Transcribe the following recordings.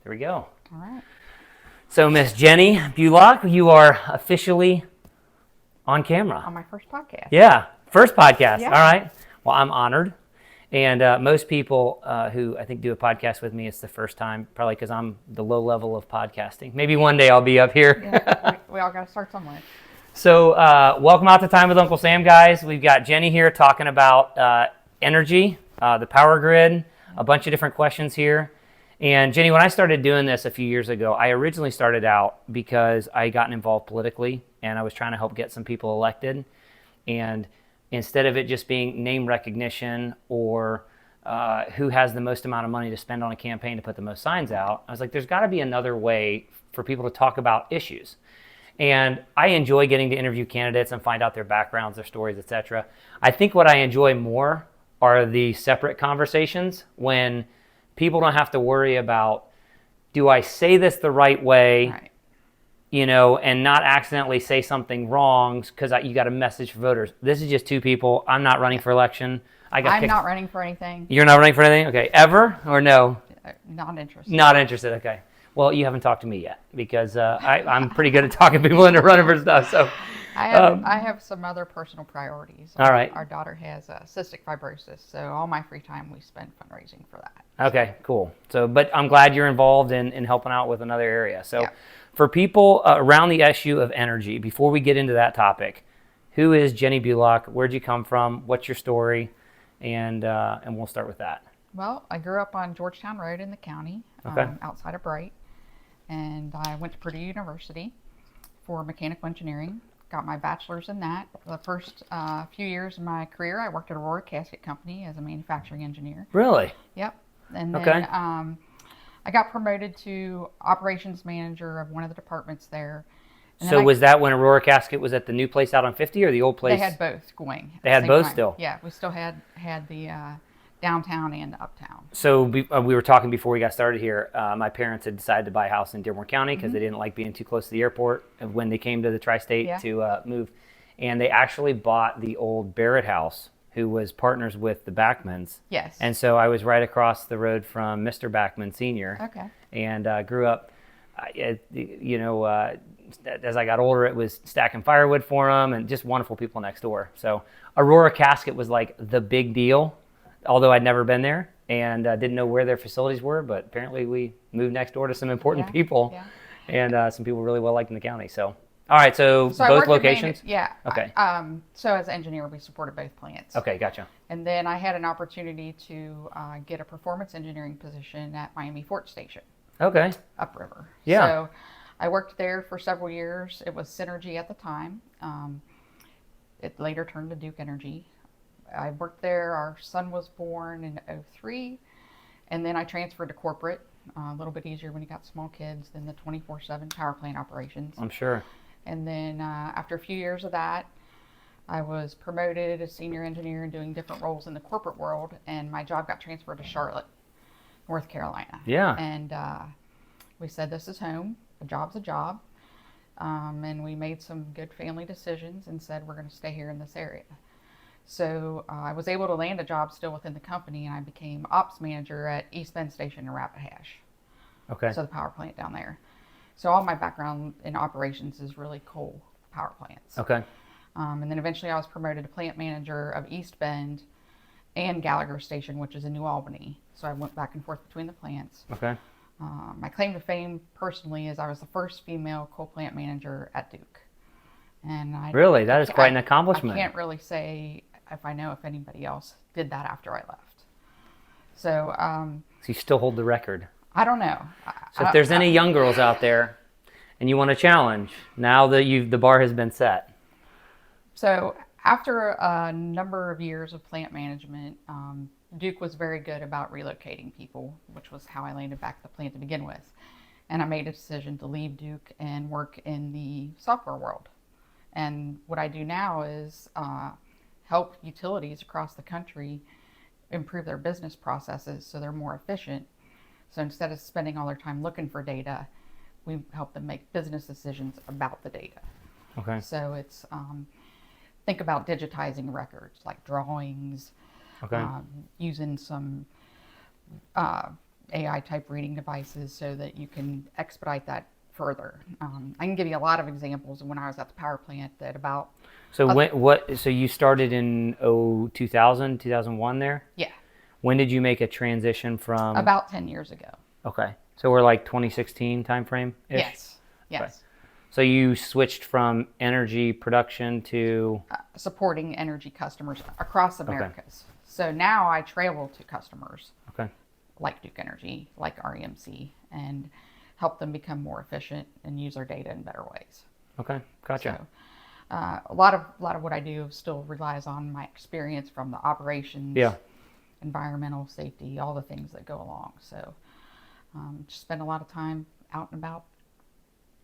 There we go. All right. So, Miss Jenny Bulach, you are officially on camera. On my first podcast. Yeah, first podcast. Yeah. All right. Well, I'm honored. And most people who I think do a podcast with me, it's the first time, probably because I'm the low level of podcasting. Maybe one day I'll be up here. Yeah, we all got to start somewhere. So welcome out to Time with Uncle Sam, guys. We've got Jenny here talking about energy, the power grid, a bunch of different questions here. And Jenny, when I started doing this a few years ago, I originally started out because I had gotten involved politically and I was trying to help get some people elected. And instead of it just being name recognition or who has the most amount of money to spend on a campaign to put the most signs out, I was like, there's got to be another way for people to talk about issues. And I enjoy getting to interview candidates and find out their backgrounds, their stories, etc. I think what I enjoy more are the separate conversations when people don't have to worry about, do I say this the right way, Right. you know, and not accidentally say something wrong because you got a message for voters. This is just two people. I'm not running for election. I'm not running for anything. You're not running for anything? Okay. Ever or no? Not interested. Not interested. Okay. Well, you haven't talked to me yet because I'm pretty good at talking people into running for stuff. So I have some other personal priorities. All right. Our daughter has cystic fibrosis, so all my free time we spend fundraising for that. Okay, cool. So, but I'm glad you're involved in helping out with another area. So, Yeah. for people around the issue of energy, before we get into that topic, who is Jenny Bulach? Where'd you come from? What's your story? And we'll start with that. Well, I grew up on Georgetown Road in the county, Okay. outside of Bright, and I went to Purdue University for mechanical engineering. Got my bachelor's in that. For the first few years of my career, I worked at Aurora Casket Company as a manufacturing engineer. Really? Yep. And then Okay. I got promoted to operations manager of one of the departments there. And So then was that when Aurora Casket was at the new place out on 50 or the old place? they had both going. at They the had same both time. still? Yeah, we still had the downtown and uptown. So we were talking before we got started here. My parents had decided to buy a house in Dearborn County because they didn't like being too close to the airport when they came to the tri-state Yeah. to move. And they actually bought the old Barrett house, who was partners with the Backmans. Yes. And so I was right across the road from Mr. Backman Sr. Okay. And grew up, as I got older, it was stacking firewood for them and just wonderful people next door. So Aurora Casket was like the big deal, although I'd never been there and didn't know where their facilities were. But apparently we moved next door to some important Yeah, people yeah. and some people really well liked in the county. So, all right, so I both worked at locations? yeah. Okay. So as an engineer, we supported both plants. Okay, gotcha. And then I had an opportunity to get a performance engineering position at Miami Fort Station, Okay. upriver. Yeah. So I worked there for several years. It was Synergy at the time. It later turned to Duke Energy. I worked there. Our son was born in '03. And then I transferred to corporate. A little bit easier when you got small kids than the 24/7 power plant operations. I'm sure. And then after a few years of that, I was promoted as senior engineer and doing different roles in the corporate world. And my job got transferred to Charlotte, North Carolina. Yeah. And we said, this is home. A job's a job. And we made some good family decisions and said, we're going to stay here in this area. So I was able to land a job still within the company, and I became ops manager at East Bend Station in Rapid Hash. Okay. So the power plant down there. So all my background in operations is really coal power plants. Okay. And then eventually I was promoted to plant manager of East Bend and Gallagher Station, which is in New Albany. So I went back and forth between the plants. Okay. My claim to fame personally is I was the first female coal plant manager at Duke. And Really? That is quite an accomplishment. I can't really say if I know if anybody else did that after I left. So So you still hold the record. I don't know. So if there's any young girls out there and you want to challenge, now that the bar has been set. So after a number of years of plant management, Duke was very good about relocating people, which was how I landed back at the plant to begin with. And I made a decision to leave Duke and work in the software world. And what I do now is help utilities across the country improve their business processes so they're more efficient. So instead of spending all their time looking for data, we help them make business decisions about the data. Okay. So it's think about digitizing records like drawings, Okay. using some AI type reading devices so that you can expedite that further. I can give you a lot of examples of when I was at the power plant that about. So so you started in 2000, 2001 there? Yeah. When did you make a transition from? About 10 years ago. Okay. So we're like 2016 timeframe? Yes. Yes. Okay. So you switched from energy production to supporting energy customers across Americas. Okay. So now I travel to customers. Okay. Like Duke Energy, like REMC, and help them become more efficient and use our data in better ways. Okay, gotcha. So, a lot of what I do still relies on my experience from the operations, environmental safety, all the things that go along. So, just spend a lot of time out and about.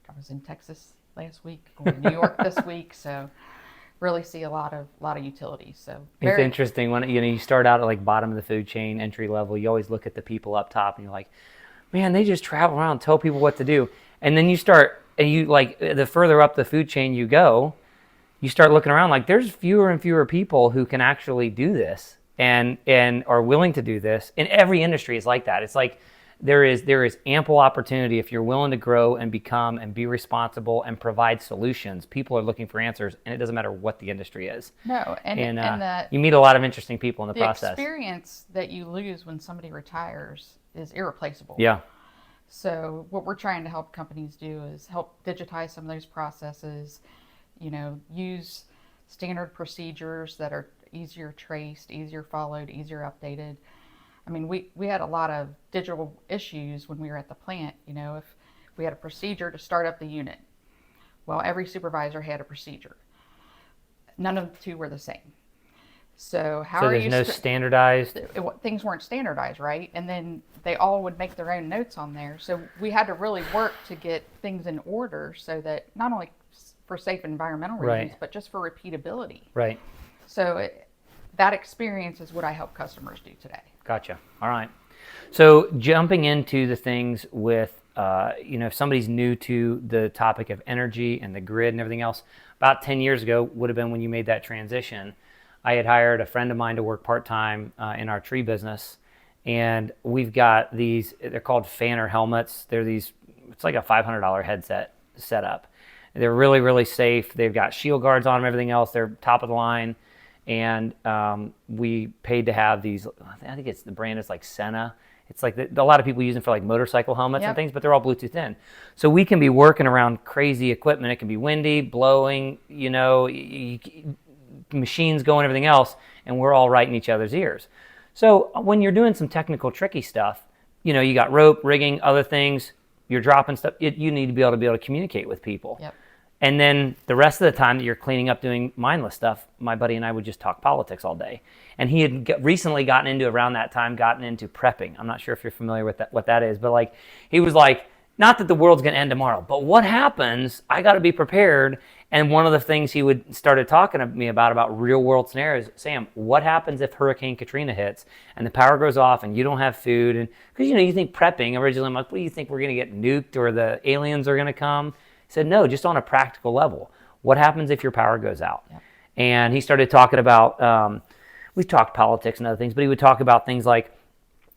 I was in Texas last week, going to New York this week, so really see a lot of utilities. So it's interesting when you start out at like bottom of the food chain, entry level. You always look at the people up top, and you're like, man, they just travel around, tell people what to do, and then you start, and you like the further up the food chain you go, you start looking around like there's fewer and fewer people who can actually do this and are willing to do this. In every industry is like that. It's like there is ample opportunity if you're willing to grow and become and be responsible and provide solutions. People are looking for answers, and it doesn't matter what the industry is. No, and you meet a lot of interesting people in the process. The experience that you lose when somebody retires is irreplaceable. Yeah. So what we're trying to help companies do is help digitize some of those processes, use standard procedures that are easier traced, easier followed, easier updated. I mean, we had a lot of digital issues when we were at the plant. If we had a procedure to start up the unit, well, every supervisor had a procedure. None of the two were the same. So there's no standardized? Things weren't standardized, right? And then they all would make their own notes on there. So we had to really work to get things in order so that not only for safe environmental reasons, but just for repeatability. Right. So that experience is what I help customers do today. Gotcha. All right. So jumping into the things with, if somebody's new to the topic of energy and the grid and everything else, about 10 years ago would have been when you made that transition. I had hired a friend of mine to work part-time in our tree business. And we've got these, they're called fanner helmets. It's like a $500 headset setup. They're really, really safe. They've got shield guards on them, everything else. They're top of the line. And we paid to have these. I think the brand is like Senna. It's like a lot of people use them for like motorcycle helmets and things, but they're all Bluetooth in. So we can be working around crazy equipment. It can be windy, blowing, machines going, everything else, and we're all right in each other's ears. So when you're doing some technical, tricky stuff, you got rope, rigging, other things, you're dropping stuff. You need to be able to communicate with people. Yep. And then the rest of the time that you're cleaning up, doing mindless stuff, my buddy and I would just talk politics all day. And he had recently gotten into prepping. I'm not sure if you're familiar with what that is, but he was like, not that the world's going to end tomorrow, but what happens? I got to be prepared. And one of the things he started talking to me about real world scenarios, Sam, what happens if Hurricane Katrina hits and the power goes off and you don't have food? And because you think prepping originally, I'm like, what do you think, we're going to get nuked or the aliens are going to come? He said, no, just on a practical level. What happens if your power goes out? Yep. And he started talking about, we've talked politics and other things, but he would talk about things like,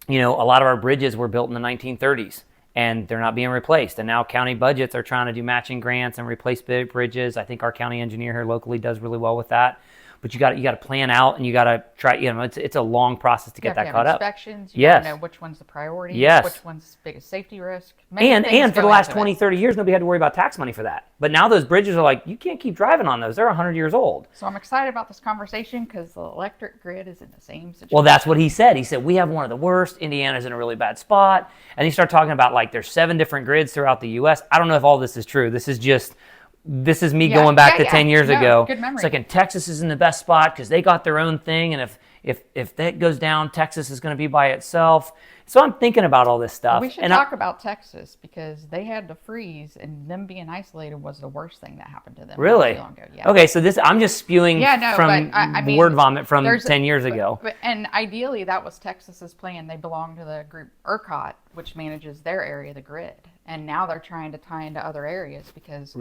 a lot of our bridges were built in the 1930s and they're not being replaced. And now county budgets are trying to do matching grants and replace bridges. I think our county engineer here locally does really well with that. But you got to plan out, and you got to try. It's a long process to get that caught up. Inspections. You got to know which one's the priority. Yes. Which one's the biggest safety risk. And for the last 20, 30 years, nobody had to worry about tax money for that. But now those bridges are like, you can't keep driving on those. They're 100 years old. So I'm excited about this conversation because the electric grid is in the same situation. Well, that's what he said. He said, we have one of the worst. Indiana's in a really bad spot. And he started talking about there's 7 different grids throughout the U.S. I don't know if all this is true. This is me going back to 10 years ago. Good memory. It's like, and Texas is in the best spot because they got their own thing. And if that goes down, Texas is going to be by itself. So I'm thinking about all this stuff. We should talk about Texas because they had to freeze, and them being isolated was the worst thing that happened to them. Really? Not too long ago. Yeah. Okay, so I'm just spewing from word vomit from 10 years ago. And ideally, that was Texas's plan. They belong to the group ERCOT, which manages their area of the grid. And now they're trying to tie into other areas because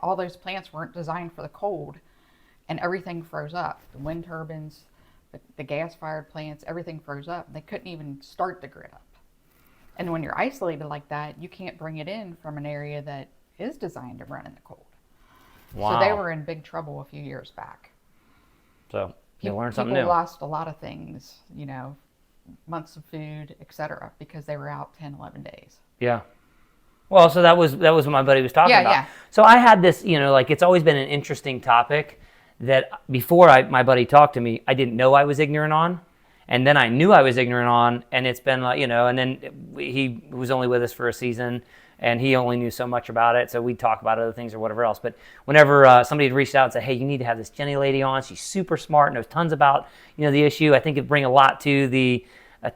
all those plants weren't designed for the cold, and everything froze up. The wind turbines, the gas-fired plants, everything froze up. They couldn't even start the grid up. And when you're isolated like that, you can't bring it in from an area that is designed to run in the cold. Wow. So they were in big trouble a few years back. So you learned something new. People lost a lot of things, months of food, etc., because they were out 10, 11 days. Yeah. Well, so that was what my buddy was talking about. Yeah. So I had this, like it's always been an interesting topic that before my buddy talked to me, I didn't know I was ignorant on. And then I knew I was ignorant on, and it's been like, and then he was only with us for a season, and he only knew so much about it, so we'd talk about other things or whatever else. But whenever somebody had reached out and said, hey, you need to have this Jenny lady on, she's super smart, knows tons about, the issue, I think it'd bring a lot to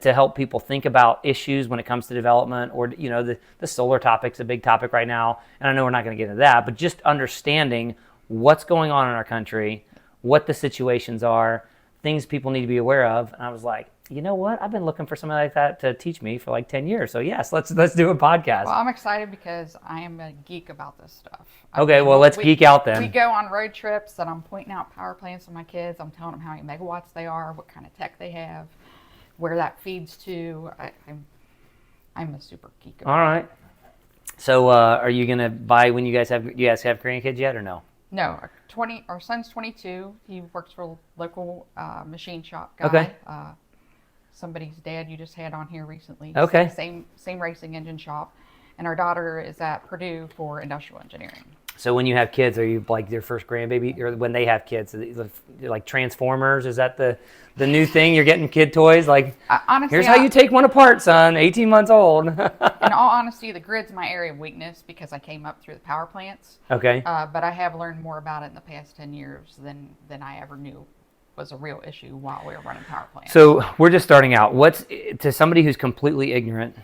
to help people think about issues when it comes to development, or, the solar topic's a big topic right now, and I know we're not going to get into that, but just understanding what's going on in our country, what the situations are, things people need to be aware of. And I was like, you know what? I've been looking for something like that to teach me for like 10 years. So yes, let's do a podcast. Well, I'm excited because I am a geek about this stuff. Okay, well, let's geek out then. We go on road trips and I'm pointing out power plants to my kids. I'm telling them how many megawatts they are, what kind of tech they have, where that feeds to. I'm a super geek about it. All right. So are you going to buy when do you guys have grandkids yet or no? No, our son's 22. He works for a local machine shop guy. Okay. Somebody's dad you just had on here recently. Okay. Same racing engine shop. And our daughter is at Purdue for industrial engineering. So when you have kids, are you like their first grandbaby, or when they have kids, like Transformers? Is that the new thing? You're getting kid toys? Like, honestly, here's how you take one apart, son. 18 months old. In all honesty, the grid's my area of weakness because I came up through the power plants. Okay. But I have learned more about it in the past 10 years than I ever knew was a real issue while we were running power plants. So we're just starting out. To somebody who's completely ignorant,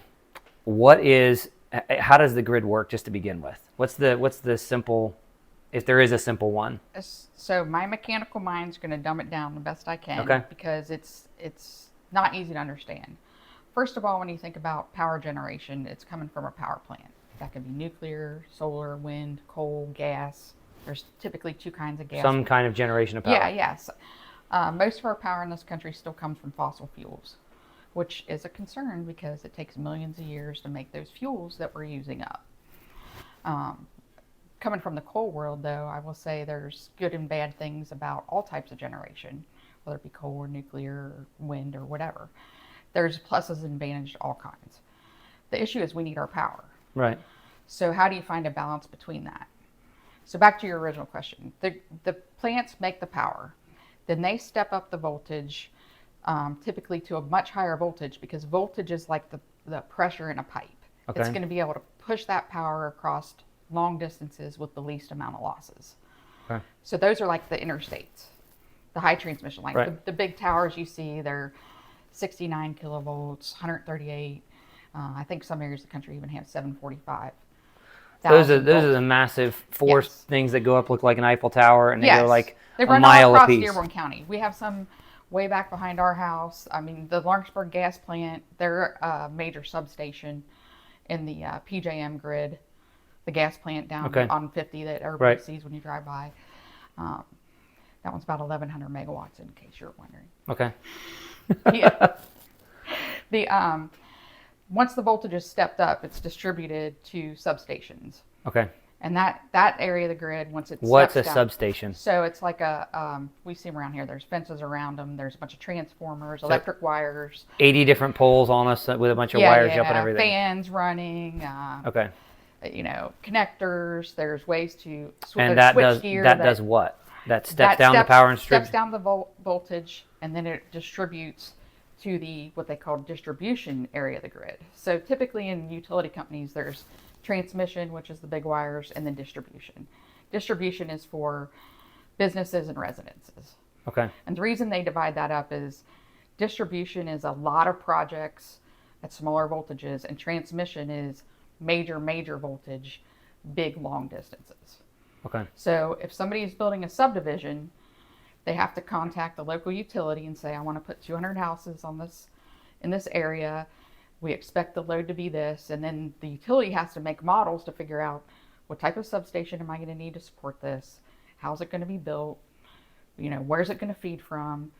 how does the grid work just to begin with? What's the simple, if there is a simple one? So my mechanical mind's going to dumb it down the best I can. Okay. Because it's not easy to understand. First of all, when you think about power generation, it's coming from a power plant. That could be nuclear, solar, wind, coal, gas. There's typically two kinds of gas. Some kind of generation of power. Yeah, yes. Most of our power in this country still comes from fossil fuels, which is a concern because it takes millions of years to make those fuels that we're using up. Coming from the coal world, though, I will say there's good and bad things about all types of generation, whether it be coal or nuclear or wind or whatever. There's pluses and advantages to all kinds. The issue is we need our power. Right. So how do you find a balance between that? So back to your original question. The plants make the power. Then they step up the voltage, typically to a much higher voltage, because voltage is like the pressure in a pipe. Okay. It's going to be able to push that power across long distances with the least amount of losses. Okay. So those are like the interstates, the high transmission lines. Right. The big towers you see, they're 69 kilovolts, 138. I think some areas of the country even have 745. Those are the massive force things that go up, look like an Eiffel Tower, and they go like they a run mile all across apiece. Dearborn County. We have some way back behind our house. I mean, the Lawrenceburg gas plant, they're a major substation in the PJM grid, the gas plant down on 50 that everybody sees when you drive by. That one's about 1,100 megawatts, in case you're wondering. Okay. Once the voltage is stepped up, it's distributed to substations. Okay. And that area of the grid, once it's What's a down, substation? So it's like we see them around here. There's fences around them. There's a bunch of transformers, electric wires. 80 different poles on us with a bunch of wires up and everything. Fans running. Okay. Connectors. There's ways to and switch gear. That does what? That steps down the power and steps down the voltage, and then it distributes to what they call distribution area of the grid. So typically in utility companies, there's transmission, which is the big wires, and then distribution. Distribution is for businesses and residences. Okay. And the reason they divide that up is distribution is a lot of projects at smaller voltages, and transmission is major voltage, big long distances. Okay. So if somebody is building a subdivision, they have to contact the local utility and say, I want to put 200 houses in this area. We expect the load to be this. And then the utility has to make models to figure out what type of substation am I going to need to support this? How's it going to be built? Where's it going to feed from?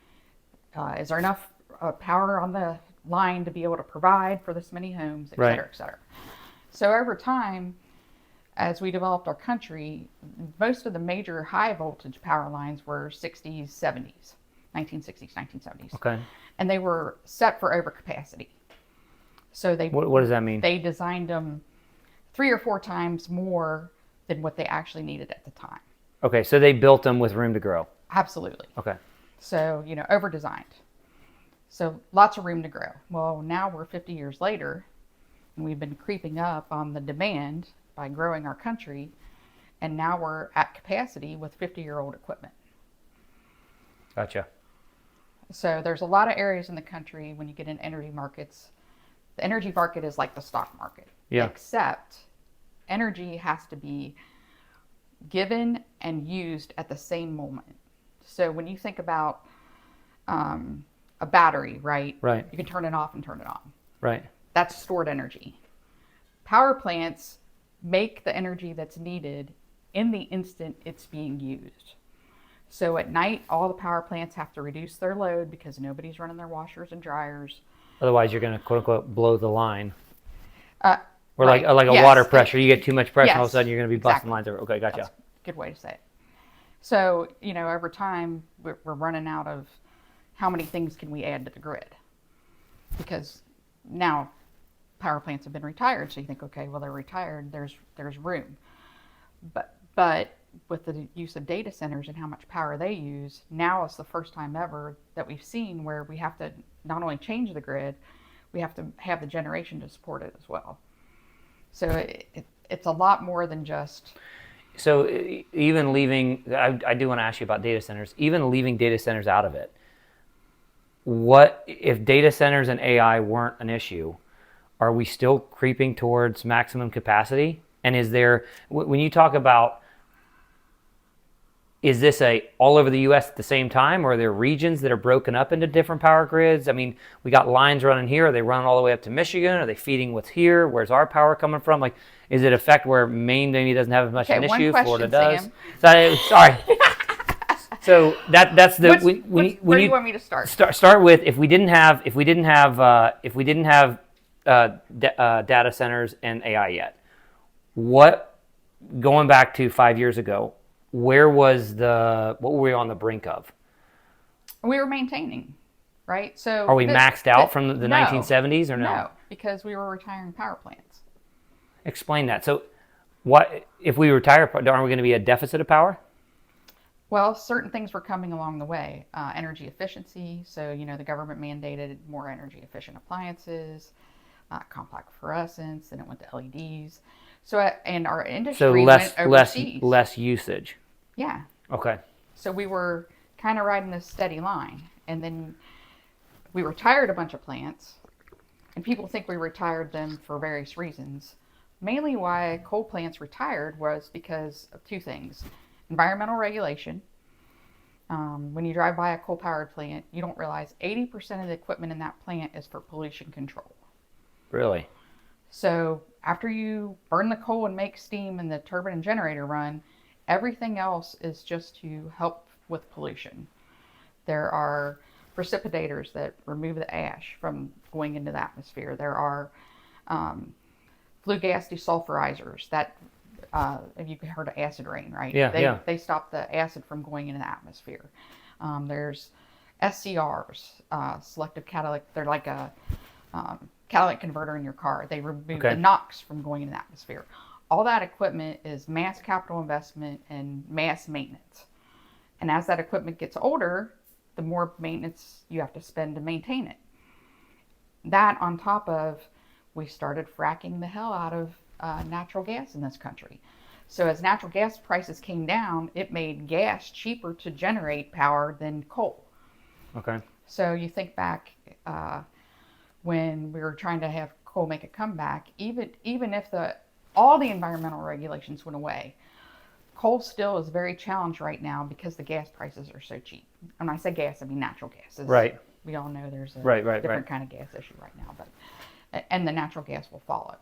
Is there enough power on the line to be able to provide for this many homes, et cetera, et cetera. So over time, as we developed our country, most of the major high voltage power lines were 60s, 70s, 1960s, 1970s. Okay. And they were set for overcapacity. So What does that mean? They designed them 3 or 4 times more than what they actually needed at the time. Okay, so they built them with room to grow. Absolutely. Okay. So, over designed. So lots of room to grow. Well, now we're 50 years later, and we've been creeping up on the demand by growing our country, and now we're at capacity with 50-year-old equipment. Gotcha. So there's a lot of areas in the country when you get in energy markets. The energy market is like the stock market. Yeah. Except energy has to be given and used at the same moment. So when you think about a battery, right? Right. You can turn it off and turn it on. Right. That's stored energy. Power plants make the energy that's needed in the instant it's being used. So at night, all the power plants have to reduce their load because nobody's running their washers and dryers. Otherwise, you're going to quote unquote blow the line. Or right. like a yes. water pressure. You get too much pressure, Yes. all of a sudden you're going to be busting Exactly. lines over. Okay, gotcha. That's a good way to say it. So, over time, we're running out of how many things can we add to the grid? Because now power plants have been retired, so you think, okay, well, they're retired, there's room. But with the use of data centers and how much power they use, now it's the first time ever that we've seen where we have to not only change the grid, we have to have the generation to support it as well. So it's a lot more than just... So even leaving, I do want to ask you about data centers, even leaving data centers out of it, what if data centers and AI weren't an issue, are we still creeping towards maximum capacity? And is there, when you talk about, is this all over the U.S. at the same time, or are there regions that are broken up into different power grids? I mean, we got lines running here. Are they running all the way up to Michigan? Are they feeding what's here? Where's our power coming from? Like, is it affect where Maine maybe doesn't have as much an issue? Question, Florida does. Sam. Sorry. So that's the where do you want me to start? Start with if we didn't have data centers and AI yet. What, going back to 5 years ago, what were we on the brink of? We were maintaining, right? So are we maxed out from the no, 1970s or no? No, because we were retiring power plants. Explain that. So what if we retire, aren't we going to be a deficit of power? Well, certain things were coming along the way. Energy efficiency. So, the government mandated more energy efficient appliances, compact fluorescents, then it went to LEDs. So, and our industry went overseas. Less usage. Yeah. Okay. So we were kind of riding this steady line. And then we retired a bunch of plants. And people think we retired them for various reasons. Mainly why coal plants retired was because of 2 things. Environmental regulation. When you drive by a coal-powered plant, you don't realize 80% of the equipment in that plant is for pollution control. Really? So after you burn the coal and make steam and the turbine and generator run, everything else is just to help with pollution. There are precipitators that remove the ash from going into the atmosphere. There are flue gas desulfurizers that... if you've heard of acid rain, right? Yeah, They stop the acid from going into the atmosphere. There's SCRs, selective catalytic. They're like a catalytic converter in your car. They remove the NOx from going into the atmosphere. All that equipment is mass capital investment and mass maintenance. And as that equipment gets older, the more maintenance you have to spend to maintain it. That on top of, we started fracking the hell out of natural gas in this country. So as natural gas prices came down, it made gas cheaper to generate power than coal. Okay. So you think back when we were trying to have coal make a comeback, even if all the environmental regulations went away, coal still is very challenged right now because the gas prices are so cheap. And when I say gas, I mean natural gas. Right. We all know there's a different kind of gas issue right now, and the natural gas will follow.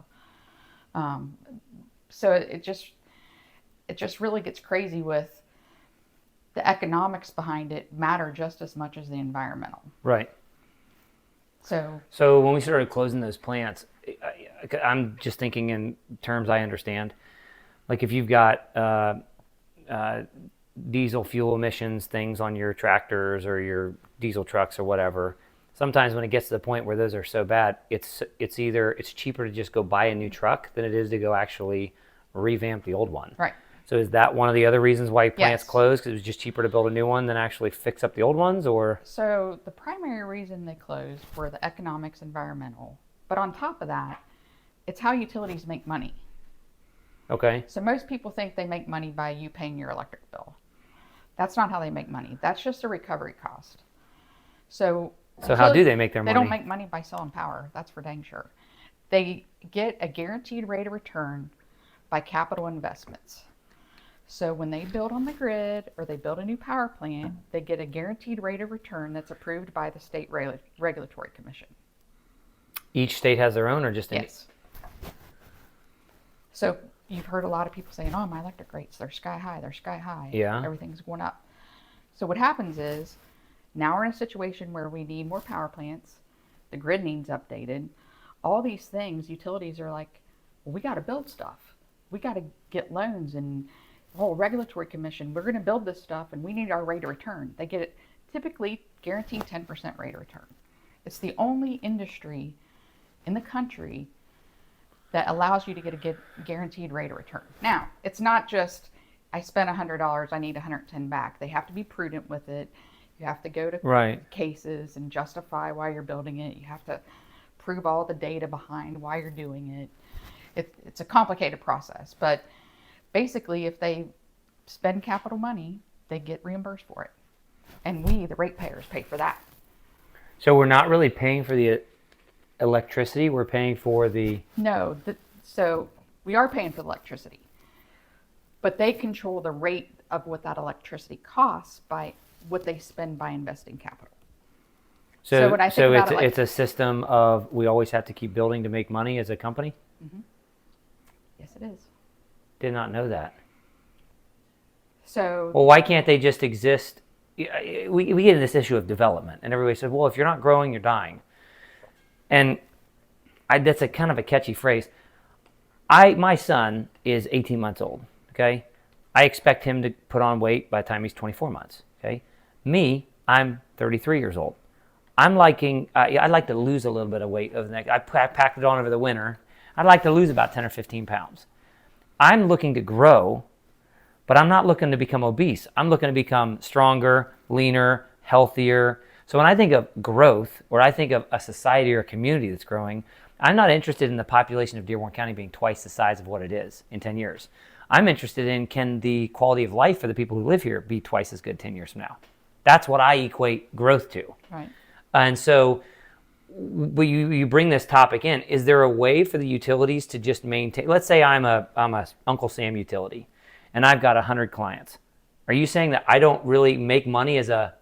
So it just really gets crazy with the economics behind it matter just as much as the environmental. Right. So when we started closing those plants, I'm just thinking in terms I understand. Like if you've got diesel fuel emissions things on your tractors or your diesel trucks or whatever, sometimes when it gets to the point where those are so bad, it's cheaper to just go buy a new truck than it is to go actually revamp the old one. Right. So is that one of the other reasons why plants Yes. close? Because it was just cheaper to build a new one than actually fix up the old ones, or? So the primary reason they closed were the economics, environmental. But on top of that, it's how utilities make money. Okay. So most people think they make money by you paying your electric bill. That's not how they make money. That's just a recovery cost. So how do they make their money? They don't make money by selling power. That's for dang sure. They get a guaranteed rate of return by capital investments. So when they build on the grid or they build a new power plant, they get a guaranteed rate of return that's approved by the state regulatory commission. Each state has their own, or just Yes. So you've heard a lot of people saying, "Oh, my electric rates, they're sky high. They're sky high. Yeah. Everything's going up." So what happens is now we're in a situation where we need more power plants. The grid needs updated. All these things, utilities are like, well, we got to build stuff. We got to get loans and whole regulatory commission. We're going to build this stuff and we need our rate of return. They get it typically guaranteed 10% rate of return. It's the only industry in the country that allows you to get a guaranteed rate of return. Now, it's not just I spent $100, I need 110 back. They have to be prudent with it. You have to go to cases and justify why you're building it. You have to prove all the data behind why you're doing it. It's a complicated process, but basically, if they spend capital money, they get reimbursed for it. And we, the ratepayers, pay for that. So we're not really paying for the electricity, we're paying for the... No, so we are paying for the electricity. But they control the rate of what that electricity costs by what they spend by investing capital. So when I think about it, it's a system of we always have to keep building to make money as a company? Mm-hmm. Yes, it is. Did not know that. So well, why can't they just exist? We get in this issue of development, and everybody says, well, if you're not growing, you're dying. And that's a kind of a catchy phrase. My son is 18 months old, okay? I expect him to put on weight by the time he's 24 months, okay? Me, I'm 33 years old. I'd like to lose a little bit of weight over the next, I packed it on over the winter. I'd like to lose about 10 or 15 pounds. I'm looking to grow, but I'm not looking to become obese. I'm looking to become stronger, leaner, healthier. So when I think of growth, or I think of a society or a community that's growing, I'm not interested in the population of Dearborn County being twice the size of what it is in 10 years. I'm interested in, can the quality of life for the people who live here be twice as good 10 years from now? That's what I equate growth to. Right. And so you bring this topic in. Is there a way for the utilities to just maintain? Let's say I'm a Uncle Sam utility, and I've got 100 clients. Are you saying that I don't really make money as a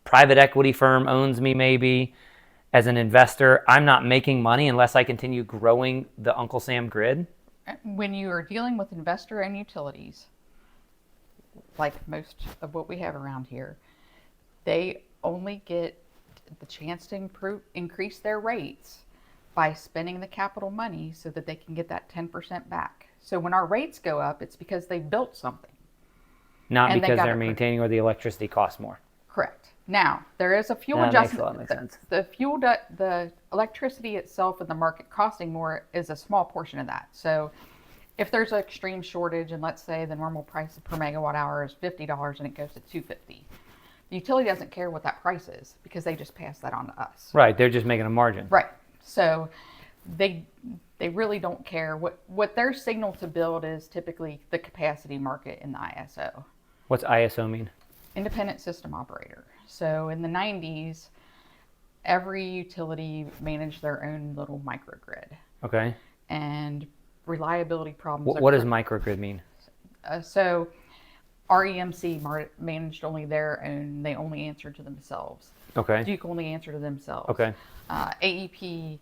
private equity firm owns me maybe, as an investor? I'm not making money unless I continue growing the Uncle Sam grid? When you are dealing with investor and utilities, like most of what we have around here, they only get the chance to increase their rates by spending the capital money so that they can get that 10% back. So when our rates go up, it's because they built something. Not because they're maintaining or the electricity costs more. Correct. Now, there is a fuel adjustment. Makes sense. The electricity itself and the market costing more is a small portion of that. So if there's an extreme shortage, and let's say the normal price per megawatt hour is $50 and it goes to $2.50, the utility doesn't care what that price is because they just pass that on to us. Right. They're just making a margin. Right. So they really don't care. What their signal to build is typically the capacity market in the ISO. What's ISO mean? Independent system operator. So in the 90s, every utility managed their own little microgrid. Okay. And reliability problems. What does microgrid mean? So REMC managed only their own. They only answered to themselves. Okay. Duke only answered to themselves. Okay. AEP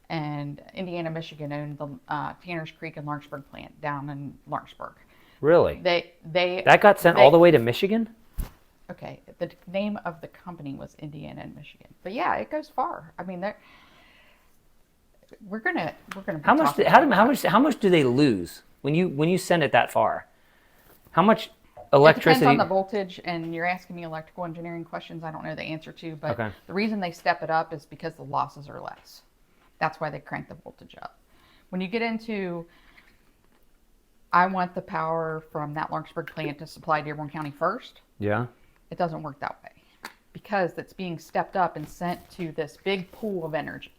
and Indiana, Michigan owned the Tanner's Creek and Lawrenceburg plant down in Lawrenceburg. Really? They that got sent all the way to Michigan? Okay, the name of the company was Indiana and Michigan. But yeah, it goes far. I mean, we're gonna be How much? talking about How much do they lose when you send it that far? How much It electricity? depends on the voltage, and you're asking me electrical engineering questions I don't know the answer to, but Okay. the reason they step it up is because the losses are less. That's why they crank the voltage up. When you get into, I want the power from that Lawrenceburg plant to supply Dearborn County first, Yeah. it doesn't work that way because it's being stepped up and sent to this big pool of energy.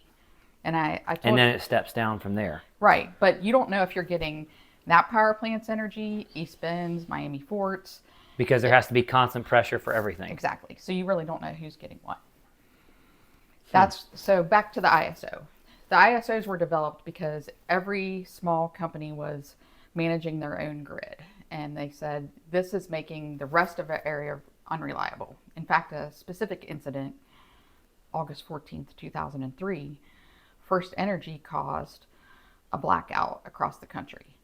And I told And then it steps down from there. right, but you don't know if you're getting that power plant's energy, East Bend's, Miami Fort's. Because there has to be constant pressure for everything. Exactly. So you really don't know who's getting what. That's so back to the ISO. The ISOs were developed because every small company was managing their own grid. And they said, this is making the rest of the area unreliable. In fact, a specific incident, August 14th, 2003, First Energy caused a blackout across the country.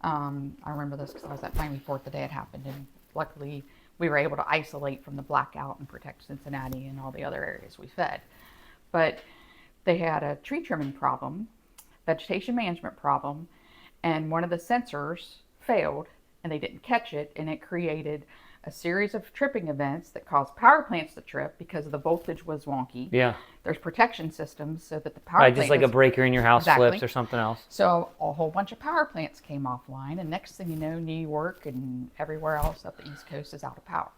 I remember this because I was at Miami Fort the day it happened, and luckily we were able to isolate from the blackout and protect Cincinnati and all the other areas we fed. But they had a tree trimming problem, vegetation management problem, and one of the sensors failed and they didn't catch it, and it created a series of tripping events that caused power plants to trip because the voltage was wonky. Yeah. There's protection systems so that the power Right, plant just like a breaker in your house Exactly. flips or something else. So a whole bunch of power plants came offline, and next thing you know, New York and everywhere else up the East Coast is out of power.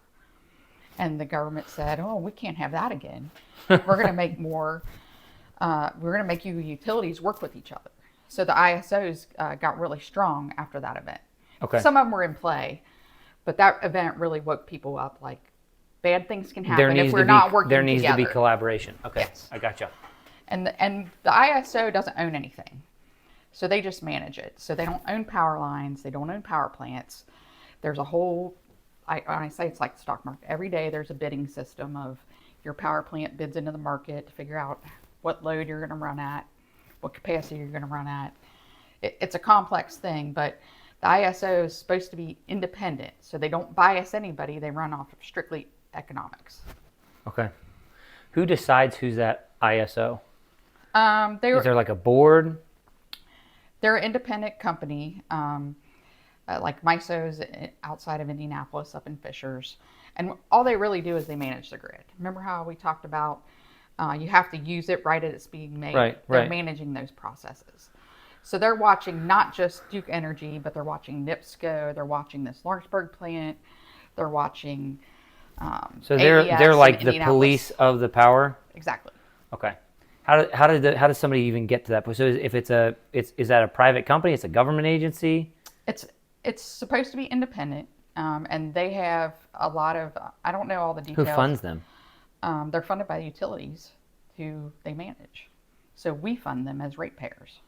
And the government said, "Oh, we can't have that again. We're going to make more. We're going to make you utilities work with each other." So the ISOs got really strong after that event. Okay. Some of them were in play, but that event really woke people up. Like, bad things can happen if we're not working There needs together. to be collaboration. Okay, Yes. I gotcha. And the ISO doesn't own anything, so they just manage it. So they don't own power lines, they don't own power plants. There's a whole, when I say it's like the stock market, every day there's a bidding system of your power plant bids into the market to figure out what load you're going to run at, what capacity you're going to run at. It's a complex thing, but the ISO is supposed to be independent, so they don't bias anybody. They run off of strictly economics. Okay. Who decides who's that ISO? Is They're there like a board? an independent company, like MISO's outside of Indianapolis, up in Fishers, and all they really do is they manage the grid. Remember how we talked about you have to use it right as it's being made. Right, They're right. managing those processes. So they're watching not just Duke Energy, but they're watching NIPSCO. They're watching this Lawrenceburg plant. They're watching. So they're AES like in the Indianapolis. police of the power. Exactly. Okay. How does somebody even get to that point? So if is that a private company? It's a government agency. It's supposed to be independent, and they have a lot of. I don't know all the Who details. funds them? They're funded by the utilities who they manage. So we fund them as ratepayers.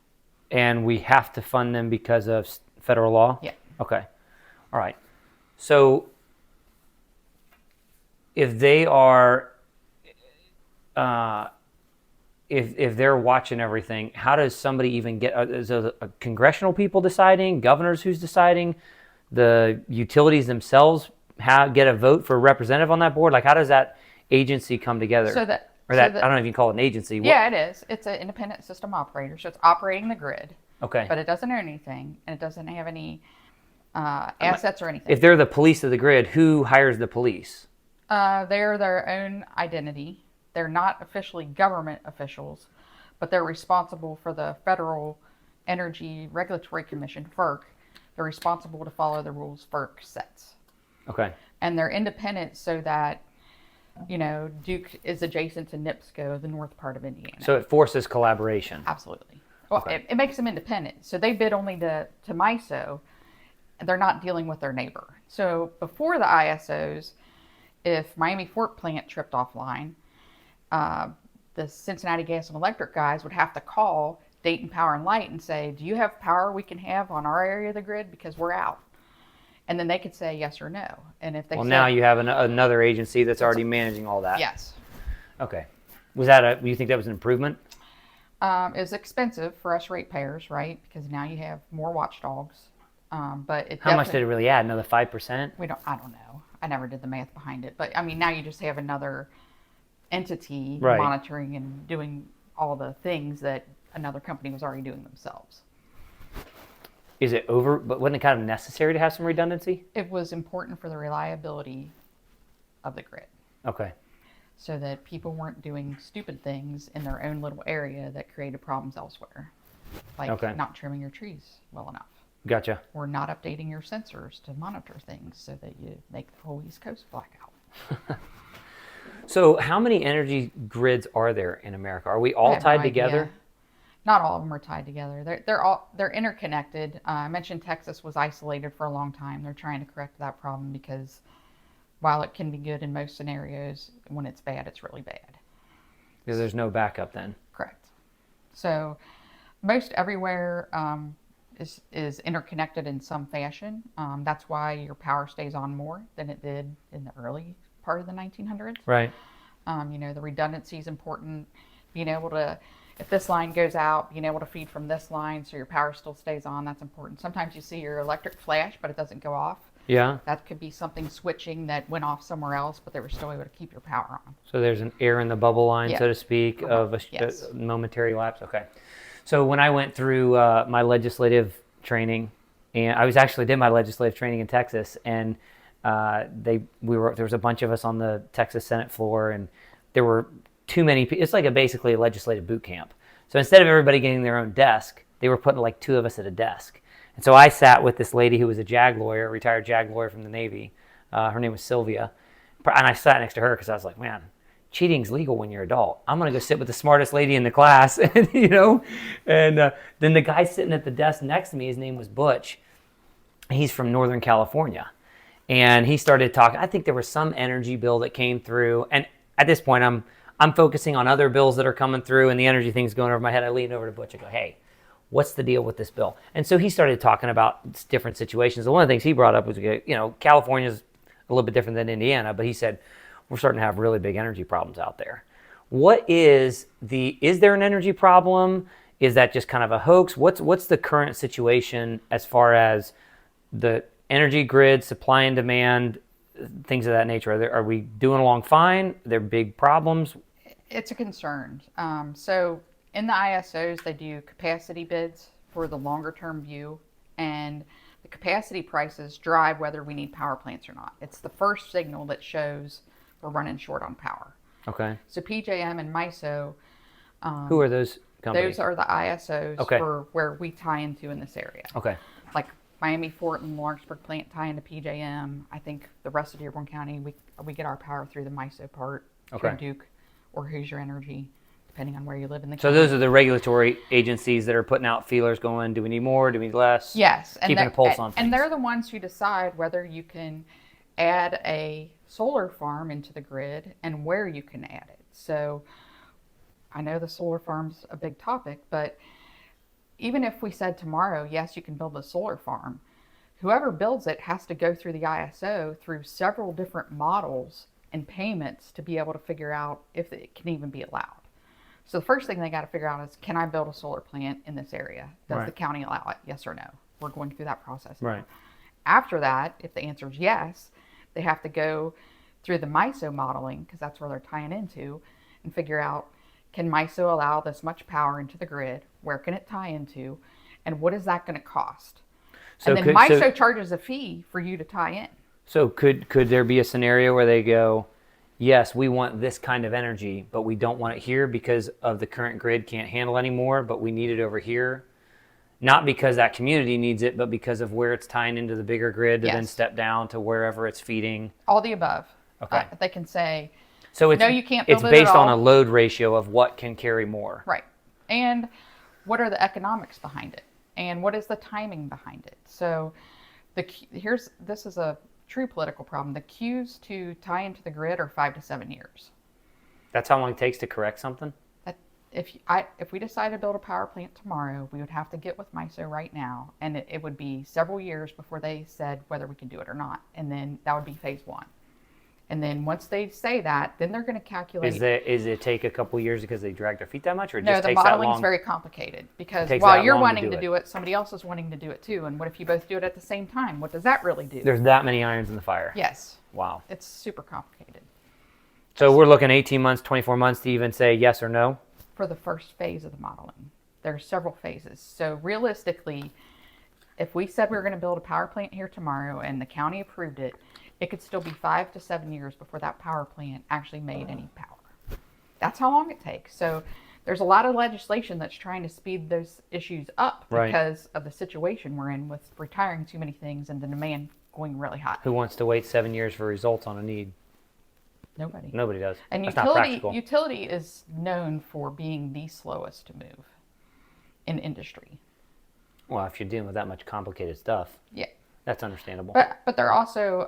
And we have to fund them because of federal law? Yeah. Okay. All right. So if they are, if they're watching everything, how does somebody even get, is there a congressional people deciding, governors who's deciding, the utilities themselves get a vote for a representative on that board? Like, how does that agency come together? I don't know if you can call it an agency. Yeah, it is. It's an independent system operator, so it's operating the grid. Okay. But it doesn't own anything, and it doesn't have any assets or anything. If they're the police of the grid, who hires the police? They're their own identity. They're not officially government officials, but they're responsible for the Federal Energy Regulatory Commission, FERC. They're responsible to follow the rules FERC sets. Okay. And they're independent so that, Duke is adjacent to NIPSCO, the north part of Indiana. So it forces collaboration. Absolutely. Well, Okay. it makes them independent. So they bid only to MISO, and they're not dealing with their neighbor. So before the ISOs, if Miami Fort plant tripped offline, the Cincinnati Gas and Electric guys would have to call Dayton Power and Light and say, do you have power we can have on our area of the grid because we're out? And then they could say yes or no. And if they Now you have another agency that's already managing all that. yes. Okay. Do you think that was an improvement? It was expensive for us ratepayers, right? Because now you have more watchdogs. But How much did it really add? Another 5%? I don't know. I never did the math behind it, but I mean, now you just have another entity Right. monitoring and doing all the things that another company was already doing themselves. Is it over? But wasn't it kind of necessary to have some redundancy? It was important for the reliability of the grid, Okay. so that people weren't doing stupid things in their own little area that created problems elsewhere, like Okay. not trimming your trees well enough, Gotcha. or not updating your sensors to monitor things so that you make the whole East Coast black out. So how many energy grids are there in America? Are we I all have no tied idea. together? Not all of them are tied together. They're interconnected. I mentioned Texas was isolated for a long time. They're trying to correct that problem because while it can be good in most scenarios, when it's bad, it's really bad. Because there's no backup then. Correct. So most everywhere is interconnected in some fashion. That's why your power stays on more than it did in the early part of the 1900s. Right. The redundancy is important. Being able to, if this line goes out, being able to feed from this line so your power still stays on, that's important. Sometimes you see your electric flash, but it doesn't go off. Yeah. That could be something switching that went off somewhere else, but they were still able to keep your power on. So there's an air in the bubble line, Yeah. so to speak, of Yes. a momentary lapse. Okay. So when I went through my legislative training, and I was actually did my legislative training in Texas, and there was a bunch of us on the Texas Senate floor, and there were too many. It's like basically a legislative boot camp. So instead of everybody getting their own desk, they were putting like two of us at a desk. And so I sat with this lady who was a JAG lawyer, a retired JAG lawyer from the Navy. Her name was Sylvia. And I sat next to her because I was like, man, cheating's legal when you're adult. I'm going to go sit with the smartest lady in the class, and, And then the guy sitting at the desk next to me, his name was Butch. He's from Northern California. And he started talking. I think there was some energy bill that came through. And at this point, I'm focusing on other bills that are coming through, and the energy thing's going over my head. I lean over to Butch and go, hey, what's the deal with this bill? And so he started talking about different situations. And one of the things he brought up was, California's a little bit different than Indiana, but he said, we're starting to have really big energy problems out there. Is there an energy problem? Is that just kind of a hoax? What's the current situation as far as the energy grid, supply and demand, things of that nature? Are we doing along fine? Are there big problems? It's a concern. So in the ISOs, they do capacity bids for the longer term view, and the capacity prices drive whether we need power plants or not. It's the first signal that shows we're running short on power. Okay. So PJM and MISO. Who are those companies? Those are the ISOs Okay. for where we tie into in this area. Okay. Like Miami Fort and Lawrenceburg plant tie into PJM. I think the rest of Dearborn County, we get our power through the MISO part, through Okay. Duke or Hoosier Energy, depending on where you live in the So county. those are the regulatory agencies that are putting out feelers going, do we need more, do we need less? Yes, Keeping a pulse on things. and they're the ones who decide whether you can add a solar farm into the grid and where you can add it. So I know the solar farm's a big topic, but even if we said tomorrow, yes, you can build a solar farm, whoever builds it has to go through the ISO through several different models and payments to be able to figure out if it can even be allowed. So the first thing they got to figure out is, can I build a solar plant in this area? Does Right. the county allow it? Yes or no? We're going through that process now. Right. After that, if the answer is yes, they have to go through the MISO modeling, because that's where they're tying into, and figure out, can MISO allow this much power into the grid? Where can it tie into? And what is that going to cost? So and then MISO charges a fee for you to tie in. So could there be a scenario where they go, yes, we want this kind of energy, but we don't want it here because of the current grid can't handle anymore, but we need it over here? Not because that community needs it, but because of where it's tying into the bigger grid to then Yes. step down to wherever it's feeding. All the above. Okay. They can say, So it's, no, you can't it's build it at based on all. a load ratio of what can carry more. right. And what are the economics behind it? And what is the timing behind it? So this is a true political problem. The queues to tie into the grid are 5 to 7 years. That's how long it takes to correct something? If we decide to build a power plant tomorrow, we would have to get with MISO right now, and it would be several years before they said whether we can do it or not. And then that would be phase one. And then once they say that, then they're going to calculate. Is it take a couple years because they drag their feet that much, or it No, just the takes that modeling's long? very complicated because takes while that you're long to wanting do to it. do it, somebody else is wanting to do it too. And what if you both do it at the same time? What does that really do? There's that many irons in the fire. Yes, Wow. it's super complicated So we're looking 18 months, 24 months to even say yes or no? for the first phase of the modeling. There are several phases. So realistically, if we said we were going to build a power plant here tomorrow and the county approved it, it could still be 5 to 7 years before that power plant actually made any power. That's how long it takes. So there's a lot of legislation that's trying to speed those issues up Right. because of the situation we're in with retiring too many things and the demand going really high. Who wants to wait 7 years for results on a need? Nobody. Nobody does. And That's not practical. utility is known for being the slowest to move in industry. Well, if you're dealing with that much complicated stuff, Yeah. that's understandable. But they're also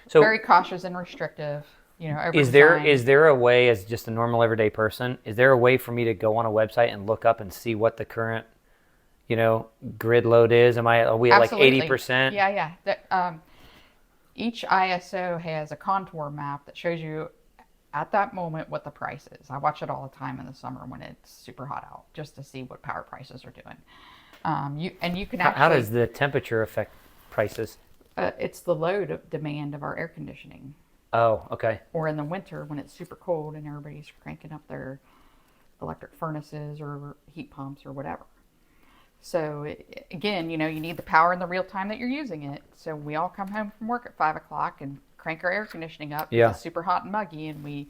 So very cautious and restrictive. You know, over is there a way, as just a normal everyday person, is there a way for me to go on a website and look up and see what the current, grid load is? Are we at like 80%? Yeah. Each ISO has a contour map that shows you at that moment what the price is. I watch it all the time in the summer when it's super hot out, just to see what power prices are doing. You can actually. How does the temperature affect prices? It's the load of demand of our air conditioning. Oh, okay. Or in the winter when it's super cold and everybody's cranking up their electric furnaces or heat pumps or whatever. So again, you need the power in the real time that you're using it. So we all come home from work at 5 o'clock and crank our air conditioning up. Yeah. It's super hot and muggy, and we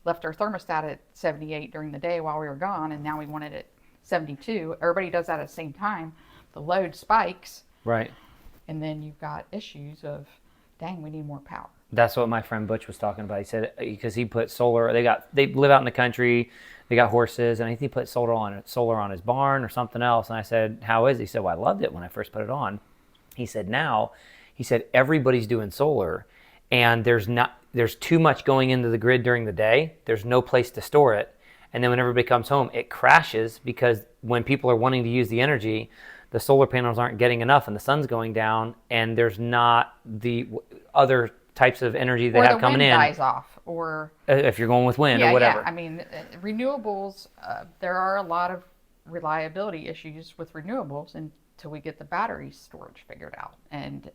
left our thermostat at 78 during the day while we were gone, and now we want it at 72. Everybody does that at the same time. The load spikes. Right. And then you've got issues of, dang, we need more power. That's what my friend Butch was talking about. He said because he put solar. They live out in the country. They got horses, and I think he put solar on his barn or something else. And I said, "How is it?" He said, "Well, I loved it when I first put it on." He said, everybody's doing solar, and there's too much going into the grid during the day. There's no place to store it, and then when everybody comes home, it crashes because when people are wanting to use the energy, the solar panels aren't getting enough, and the sun's going down, and there's not the other types of energy they have coming in. Or the wind dies off, or if you're going with wind or whatever. Yeah. I mean, renewables. There are a lot of reliability issues with renewables until we get the battery storage figured out, and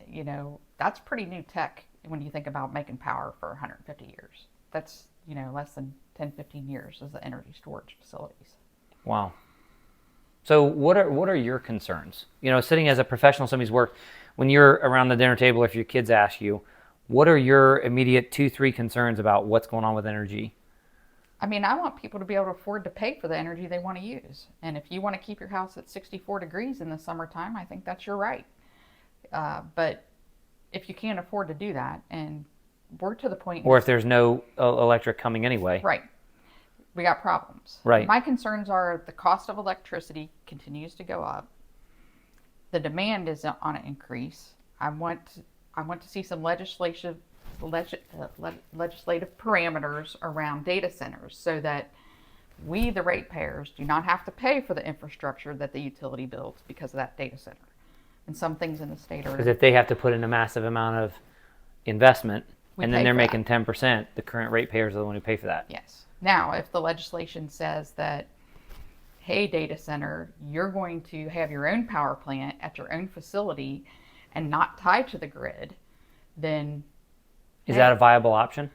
that's pretty new tech when you think about making power for 150 years. That's less than 10, 15 years as the energy storage facilities. Wow. So what are your concerns? Sitting as a professional in somebody's work, when you're around the dinner table, if your kids ask you, what are your immediate 2-3 concerns about what's going on with energy? I mean, I want people to be able to afford to pay for the energy they want to use. And if you want to keep your house at 64 degrees in the summertime, I think that's your right. But if you can't afford to do that, and we're to the point... Or if there's no electric coming anyway. Right. We got problems. Right. My concerns are the cost of electricity continues to go up. The demand is on an increase. I want to see some legislative parameters around data centers so that we, the ratepayers, do not have to pay for the infrastructure that the utility builds because of that data center. And some things in the state are... Because if they have to put in a massive amount of investment and then they're making 10%, the current ratepayers are the one who pay for that. Yes. Now, if the legislation says that, hey, data center, you're going to have your own power plant at your own facility and not tied to the grid, then... Is that a viable option?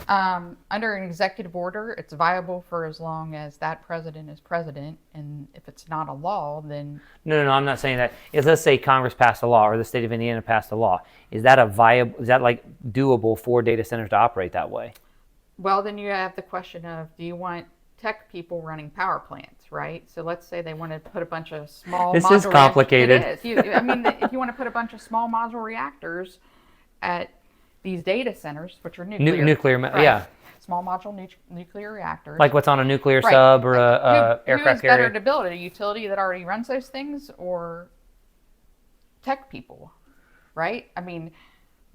Under an executive order, it's viable for as long as that president is president, and if it's not a law, then... No, I'm not saying that. Let's say Congress passed a law or the state of Indiana passed a law. Is that like doable for data centers to operate that way? Well, then you have the question of, do you want tech people running power plants, right? So let's say they want to put a bunch of small... This is complicated. It is. If you want to put a bunch of small module reactors at these data centers, which are nuclear. Right. Yeah. Small module nuclear reactors. Like what's on a nuclear sub or a aircraft carrier. Who is better to build it? A utility that already runs those things or tech people, right? I mean,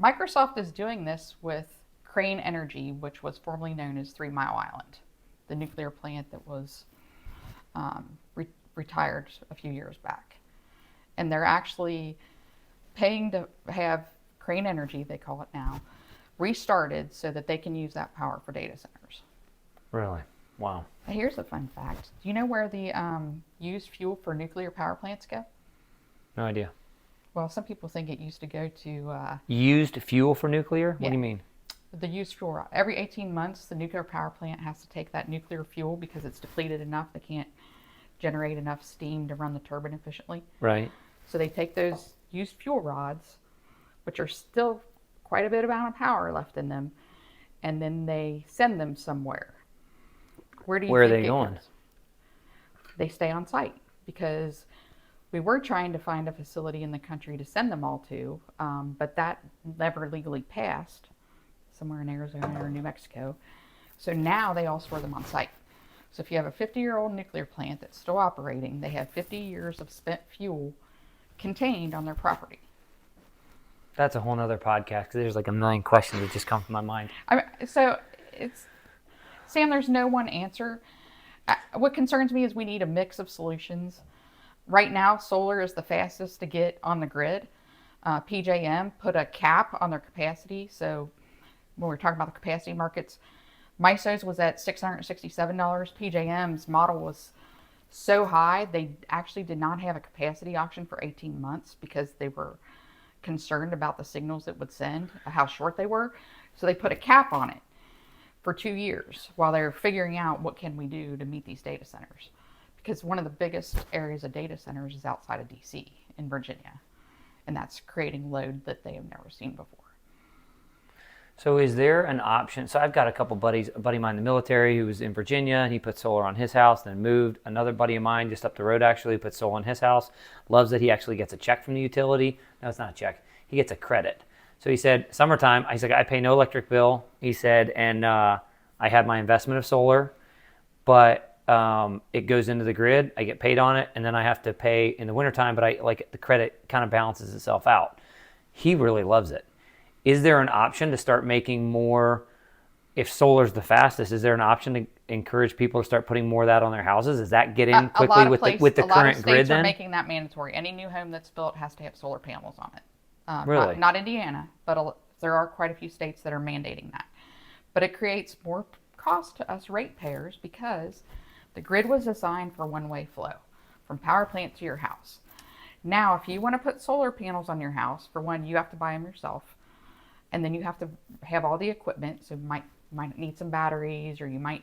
Microsoft is doing this with Crane Energy, which was formerly known as 3 Mile Island, the nuclear plant that was retired a few years back. And they're actually paying to have Crane Energy, they call it now, restarted so that they can use that power for data centers. Really? Wow. Here's a fun fact. Do you know where the used fuel for nuclear power plants go? No idea. Well, some people think it used to go to... used fuel for nuclear? What Yeah. do you mean? The used fuel rod. Every 18 months, the nuclear power plant has to take that nuclear fuel because it's depleted enough. They can't generate enough steam to run the turbine efficiently. Right. So they take those used fuel rods, which are still quite a bit amount of power left in them, and then they send them somewhere. Where do you Where are think they it going? goes? They stay on site because we were trying to find a facility in the country to send them all to, but that never legally passed, somewhere in Arizona or New Mexico. So now they all store them on site. So if you have a 50-year-old nuclear plant that's still operating, they have 50 years of spent fuel contained on their property. That's a whole nother podcast because there's like a million questions that just come to my mind. So it's, Sam, there's no one answer. What concerns me is we need a mix of solutions. Right now, solar is the fastest to get on the grid. PJM put a cap on their capacity. So when we're talking about the capacity markets, MISO's was at $667. PJM's model was so high, they actually did not have a capacity auction for 18 months because they were concerned about the signals it would send, how short they were. So they put a cap on it for 2 years while they're figuring out what can we do to meet these data centers. Because one of the biggest areas of data centers is outside of DC in Virginia. And that's creating load that they have never seen before. So is there an option? So I've got a couple buddies, a buddy of mine in the military who was in Virginia, and he put solar on his house, then moved. Another buddy of mine just up the road actually put solar on his house. Loves that he actually gets a check from the utility. No, it's not a check. He gets a credit. So he said, summertime, I said, I pay no electric bill. He said, and I had my investment of solar, but it goes into the grid. I get paid on it, and then I have to pay in the wintertime, but I like the credit kind of balances itself out. He really loves it. Is there an option to start making more, if solar's the fastest, is there an option to encourage people to start putting more of that on their houses? Does that get in quickly with the current grid states then? are making that mandatory. Any new home that's built has to have solar panels on it. Really? Not Indiana, but there are quite a few states that are mandating that. But it creates more cost to us ratepayers because the grid was designed for one-way flow from power plant to your house. Now, if you want to put solar panels on your house, for one, you have to buy them yourself. And then you have to have all the equipment. So you might need some batteries, or you might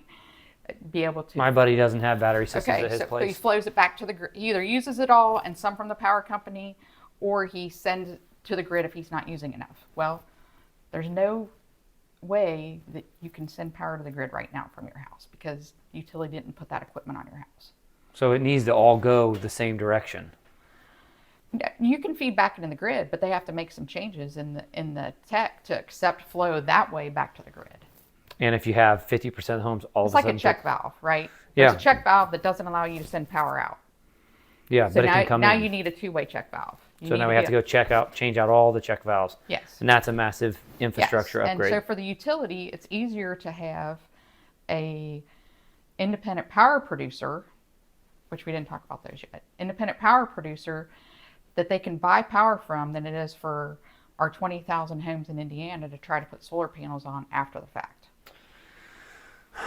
be able to. My buddy doesn't have battery systems at his so place. he flows it back to the grid. He either uses it all and some from the power company, or he sends it to the grid if he's not using enough. Well, there's no way that you can send power to the grid right now from your house because the utility didn't put that equipment on your house. So it needs to all go the same direction. You can feed back into the grid, but they have to make some changes in the tech to accept flow that way back to the grid. And if you have 50% of the homes all It's of a like sudden... a check valve, right? Yeah. There's a check valve that doesn't allow you to send power out. Yeah, So but it now, can come now in. you need a two-way check valve. So now we have to go change out all the check valves. Yes. And that's a massive infrastructure Yes. upgrade. And so for the utility, it's easier to have a independent power producer, which we didn't talk about those yet, independent power producer that they can buy power from than it is for our 20,000 homes in Indiana to try to put solar panels on after the fact.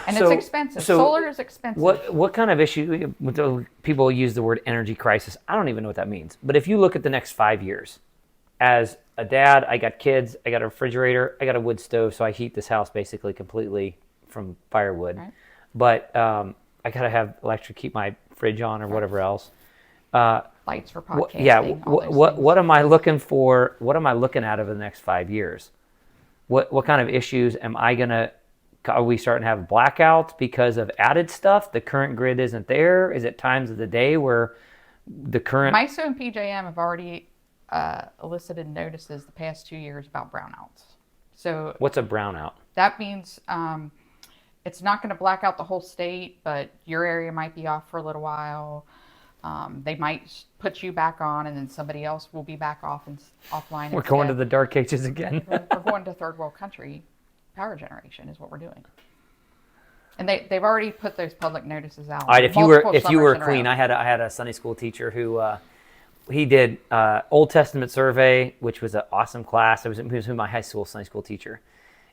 And So- it's expensive. so Solar is expensive. What kind of issue, with the, people use the word energy crisis. I don't even know what that means. But if you look at the next 5 years, as a dad, I got kids, I got a refrigerator, I got a wood stove, so I heat this house basically completely from firewood. Right. But I got to have electric, keep my fridge on or whatever else. Lights for podcasting. Yeah, all those things. what am I looking for? What am I looking at over the next 5 years? What kind of issues am I gonna? Are we starting to have blackouts because of added stuff? The current grid isn't there. Is it times of the day where the current? MISO and PJM have already elicited notices the past 2 years about brownouts. So What's a brownout? that means it's not going to black out the whole state, but your area might be off for a little while. They might put you back on, and then somebody else will be back off and offline. We're going to the dark ages again. We're going to third world country power generation is what we're doing. And they've already put those public notices out. All right, if you multiple were summers a in queen, row. I had a Sunday school teacher who he did Old Testament survey, which was an awesome class. It was my high school Sunday school teacher,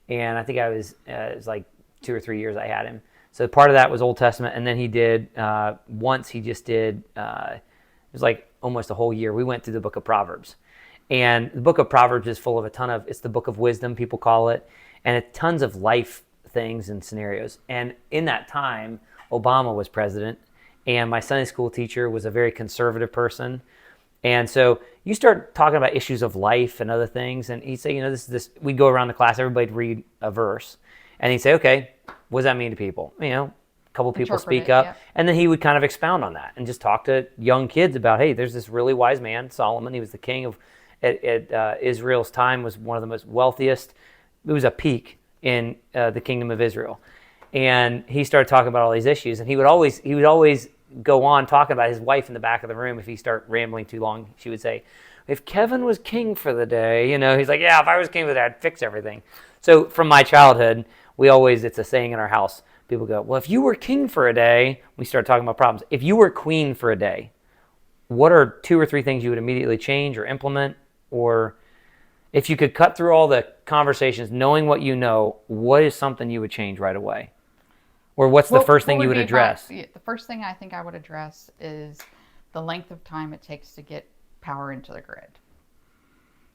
and I think it was like 2 or 3 years I had him. So part of that was Old Testament, and then he did once he just did it was like almost a whole year. We went through the book of Proverbs, and the book of Proverbs is full of it's the book of wisdom, people call it, and it's tons of life things and scenarios. And in that time, Obama was president, and my Sunday school teacher was a very conservative person. And so you start talking about issues of life and other things, and he'd say, this. We'd go around the class, everybody'd read a verse, and he'd say, okay, what does that mean to people? A couple people speak up, yeah. And then he would kind of expound on that and just talk to young kids about, hey, there's this really wise man, Solomon. He was the king of Israel's time, was one of the most wealthiest. It was a peak in the kingdom of Israel, and he started talking about all these issues, and he would always go on talking about his wife in the back of the room. If he started rambling too long, she would say, if Kevin was king for the day, he's like, yeah, if I was king for the day, I'd fix everything. So from my childhood, it's a saying in our house. People go, well, if you were king for a day, we start talking about problems. If you were queen for a day, what are 2 or 3 things you would immediately change or implement? Or if you could cut through all the conversations, knowing what you know, what is something you would change right away? Or what's the first thing you would address? The first thing I think I would address is the length of time it takes to get power into the grid.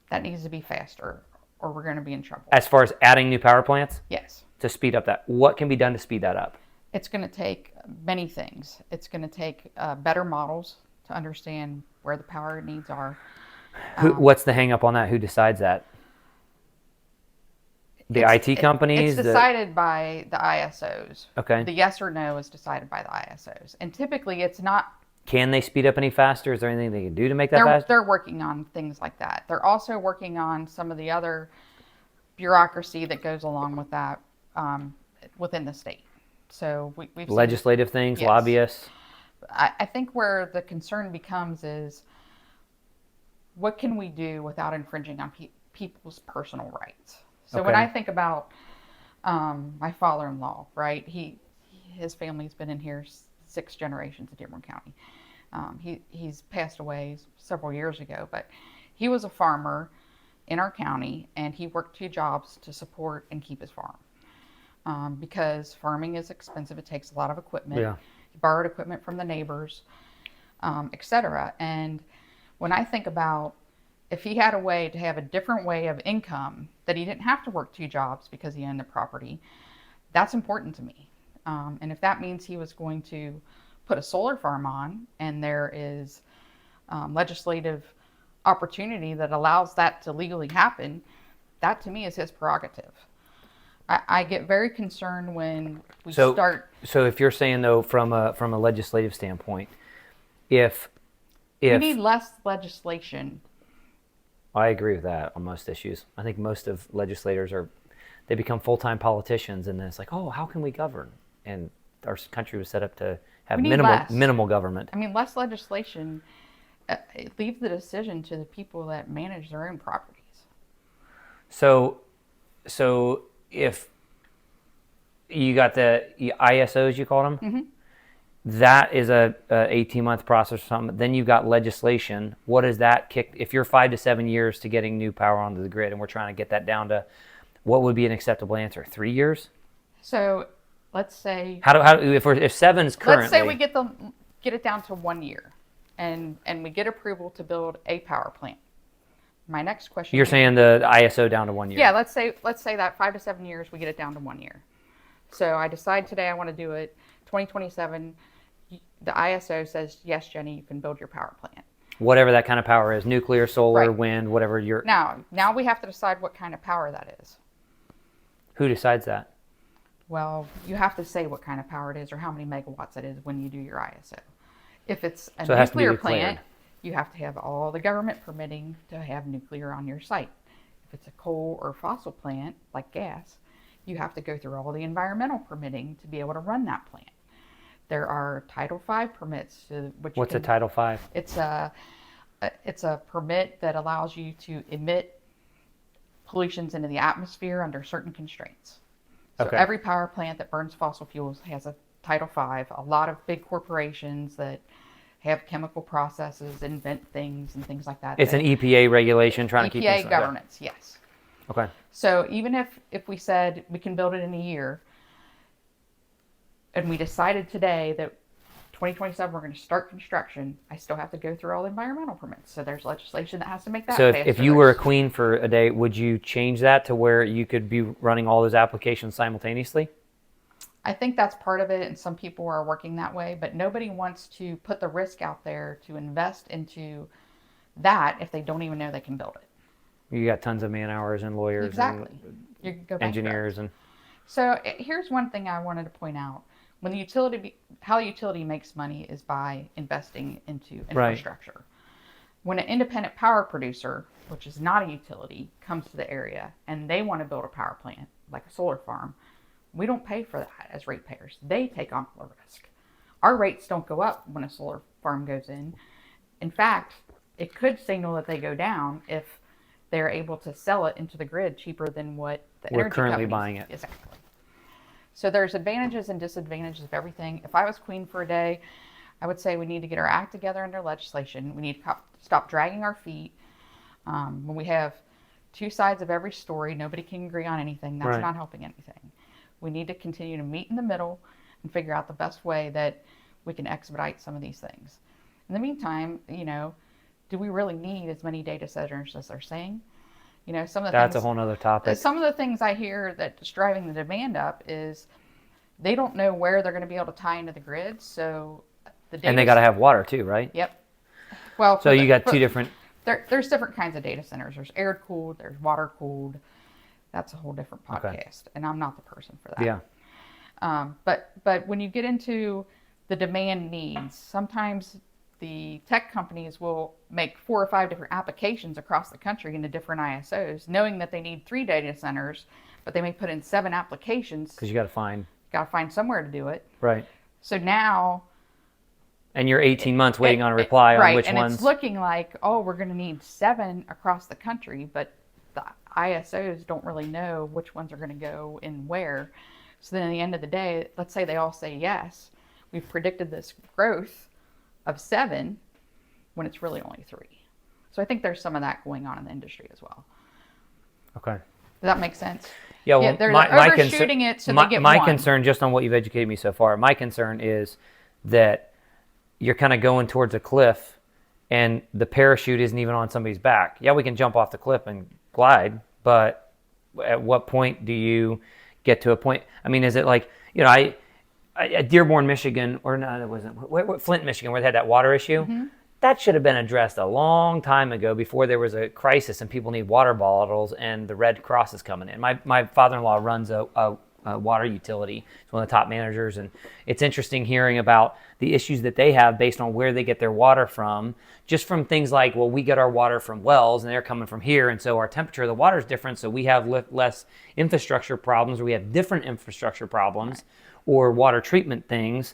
That needs to be faster, or we're going to be in trouble. As far as adding new power plants? Yes. To speed up that. What can be done to speed that up? It's going to take many things. It's going to take better models to understand where the power needs are. What's the hang up on that? Who decides that? The IT companies? It's decided by the ISOs. Okay. The yes or no is decided by the ISOs. And typically it's not... Can they speed up any faster? Is there anything they can do to make that faster? They're working on things like that. They're also working on some of the other bureaucracy that goes along with that within the state. So we've legislative seen, things, yes. Lobbyists. I think where the concern becomes is what can we do without infringing on people's personal rights? So when I think about my father-in-law, right? His family's been in here 6 generations in Dearborn County. He's passed away several years ago, but he was a farmer in our county, and he worked 2 jobs to support and keep his farm. Because farming is expensive, it takes a lot of equipment. Yeah. He borrowed equipment from the neighbors, etc. And when I think about if he had a way to have a different way of income, that he didn't have to work 2 jobs because he owned the property, that's important to me. And if that means he was going to put a solar farm on, and there is legislative opportunity that allows that to legally happen, that to me is his prerogative. I get very concerned when we start. So if you're saying though, from a legislative standpoint, if we need less legislation. I agree with that on most issues. I think most of legislators they become full-time politicians, and then it's like, oh, how can we govern? And our country was set up to have minimal government. I mean, less legislation. It leaves the decision to the people that manage their own properties. So if you got the ISOs, you called them, mm-hmm. That is a 18-month process or something. Then you've got legislation. What does that kick? If you're 5 to 7 years to getting new power onto the grid, and we're trying to get that down to, what would be an acceptable answer? 3 years? So let's say if 7's currently. Let's say we get it down to 1 year, and we get approval to build a power plant. My next question. You're saying the ISO down to 1 year? Yeah. Let's say that 5 to 7 years we get it down to 1 year. So I decide today I want to do it. 2027. The ISO says, yes, Jenny, you can build your power plant. Whatever that kind of power is, nuclear, solar, right. Wind, whatever you're... Now we have to decide what kind of power that is. Who decides that? Well, you have to say what kind of power it is or how many megawatts it is when you do your ISO. If it's a nuclear plant, you have to have all the government permitting to have nuclear on your site. If it's a coal or fossil plant, like gas, you have to go through all the environmental permitting to be able to run that plant. There are Title V permits. What's a Title V? It's a permit that allows you to emit pollutions into the atmosphere under certain constraints. So okay. Every power plant that burns fossil fuels has a Title V. A lot of big corporations that have chemical processes invent things and things like that. It's an EPA regulation trying to keep EPA governance, yes. Okay. So even if we said we can build it in a year, and we decided today that 2027 we're going to start construction, I still have to go through all the environmental permits. So there's legislation that has to make that So faster. if you were a queen for a day, would you change that to where you could be running all those applications simultaneously? I think that's part of it, and some people are working that way, but nobody wants to put the risk out there to invest into that if they don't even know they can build it. You got tons of man hours and lawyers Exactly. You could go and engineers bankrupt. and So here's one thing I wanted to point out. When the utility, how the utility makes money is by investing into infrastructure. Right. When an independent power producer, which is not a utility, comes to the area and they want to build a power plant, like a solar farm, we don't pay for that as ratepayers. They take on the risk. Our rates don't go up when a solar farm goes in. In fact, it could signal that they go down if they're able to sell it into the grid cheaper than what the we're energy currently companies. Buying it. Exactly. So there's advantages and disadvantages of everything. If I was queen for a day, I would say we need to get our act together under legislation. We need to stop dragging our feet. When we have two sides of every story, nobody can agree on anything. That's Right. not helping anything. We need to continue to meet in the middle and figure out the best way that we can expedite some of these things. In the meantime, do we really need as many data centers as they're saying? Some of the That's things, a whole nother topic. some of the things I hear that's driving the demand up is they don't know where they're going to be able to tie into the grid. So the data And they got to have water too, right? Yep. Well, So you got two different. There's different kinds of data centers. There's air cooled. There's water cooled. That's a whole different podcast, Okay. And I'm not the person for that. Yeah. But when you get into the demand needs, sometimes the tech companies will make 4 or 5 different applications across the country into different ISOs, knowing that they need 3 data centers, but they may put in 7 applications. Because you got to find somewhere to do it. Right. So now. And you're 18 months waiting on a reply on which and ones. It's looking like, we're going to need 7 across the country, but the ISOs don't really know which ones are going to go in where. So then at the end of the day, let's say they all say yes. We've predicted this growth of 7 when it's really only 3. So I think there's some of that going on in the industry as well. Okay. Does that make sense? Yeah, well, they're overshooting it so they get my one. concern, just on what you've educated me so far, my concern is that you're kind of going towards a cliff and the parachute isn't even on somebody's back. Yeah, we can jump off the cliff and glide, but at what point do you get to a point? I mean, is it like, I at Dearborn, Michigan, or no, it wasn't, Flint, Michigan, where they had that water issue? Mm-hmm. That should have been addressed a long time ago before there was a crisis and people need water bottles and the Red Cross is coming in. My father-in-law runs a water utility. He's one of the top managers, and it's interesting hearing about the issues that they have based on where they get their water from, just from things like, well, we get our water from wells and they're coming from here, and so our temperature of the water is different, so we have less infrastructure problems, or we have different infrastructure problems or water treatment things,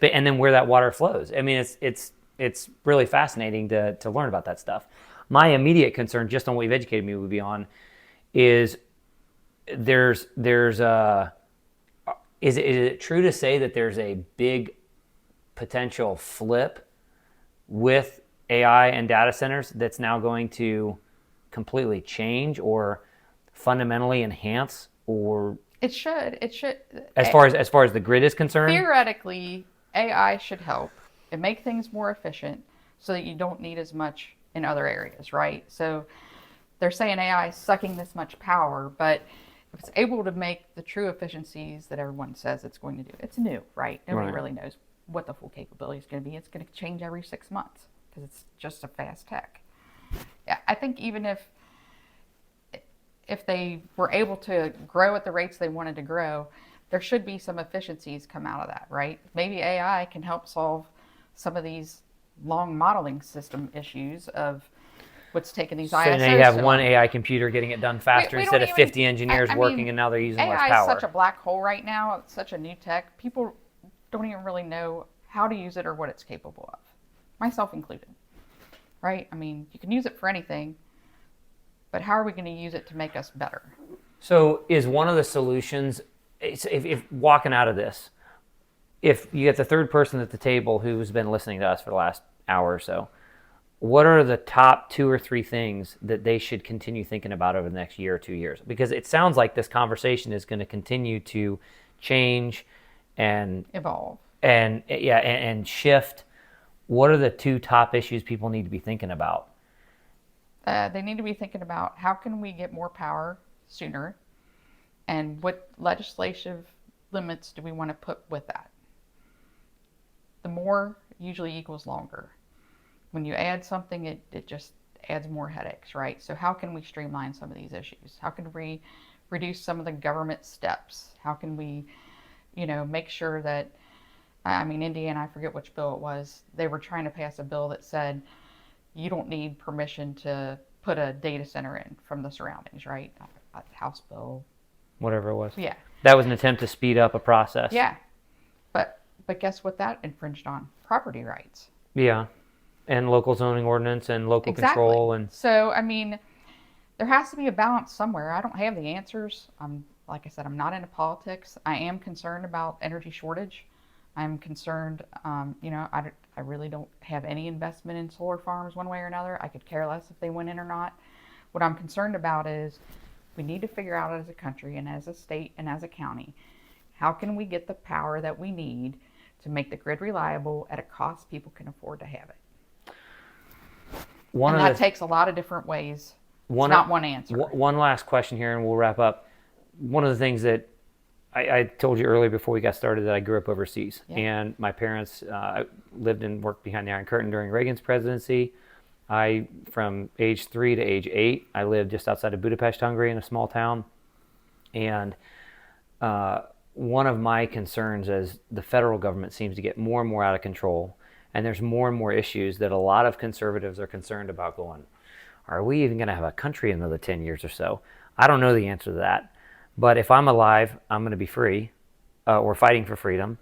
and then where that water flows. I mean, it's really fascinating to learn about that stuff. My immediate concern, just on what you've educated me would be on, is is it true to say that there's a big potential flip with AI and data centers that's now going to completely change or fundamentally enhance, or It should. as far as the grid is concerned? Theoretically, AI should help and make things more efficient so that you don't need as much in other areas, right? So they're saying AI is sucking this much power, but if it's able to make the true efficiencies that everyone says it's going to do, it's new, right? Nobody really knows what the full capability is going to be. It's going to change every 6 months because it's just a fast tech. Yeah, I think even if they were able to grow at the rates they wanted to grow, there should be some efficiencies come out of that, right? Maybe AI can help solve some of these long modeling system issues of what's taking these ISOs. So now you have one AI computer getting it done faster instead of 50 engineers working, and now they're using less power. AI is such a black hole right now. It's such a new tech. People don't even really know how to use it or what it's capable of, myself included, right? I mean, you can use it for anything, but how are we going to use it to make us better? So is one of the solutions, if walking out of this, if you get the third person at the table who's been listening to us for the last hour or so, what are the top 2 or 3 things that they should continue thinking about over the next year or 2 years? Because it sounds like this conversation is going to continue to change and Evolve. and shift. What are the 2 top issues people need to be thinking about? They need to be thinking about how can we get more power sooner, and what legislative limits do we want to put with that. The more usually equals longer. When you add something, it just adds more headaches, right? So how can we streamline some of these issues? How can we reduce some of the government steps? How can we, make sure that, Indiana, I forget which bill it was, they were trying to pass a bill that said you don't need permission to put a data center in from the surroundings, right? House bill. Whatever it was. Yeah. That was an attempt to speed up a process. Yeah. But guess what that infringed on? Property rights. Yeah. And local zoning ordinance and local control. And so, there has to be a balance somewhere. I don't have the answers. Like I said, I'm not into politics. I am concerned about energy shortage. I'm concerned, I really don't have any investment in solar farms one way or another. I could care less if they went in or not. What I'm concerned about is we need to figure out as a country and as a state and as a county, how can we get the power that we need to make the grid reliable at a cost people can afford to have it? And that takes a lot of different ways. It's not one answer. One last question here, and we'll wrap up. One of the things that I told you earlier before we got started that I grew up overseas. Yeah. And my parents lived and worked behind the Iron Curtain during Reagan's presidency. From age 3 to age 8, I lived just outside of Budapest, Hungary, in a small town. And one of my concerns is the federal government seems to get more and more out of control. And there's more and more issues that a lot of conservatives are concerned about going, are we even going to have a country in another 10 years or so? I don't know the answer to that. But if I'm alive, I'm going to be free or fighting for freedom.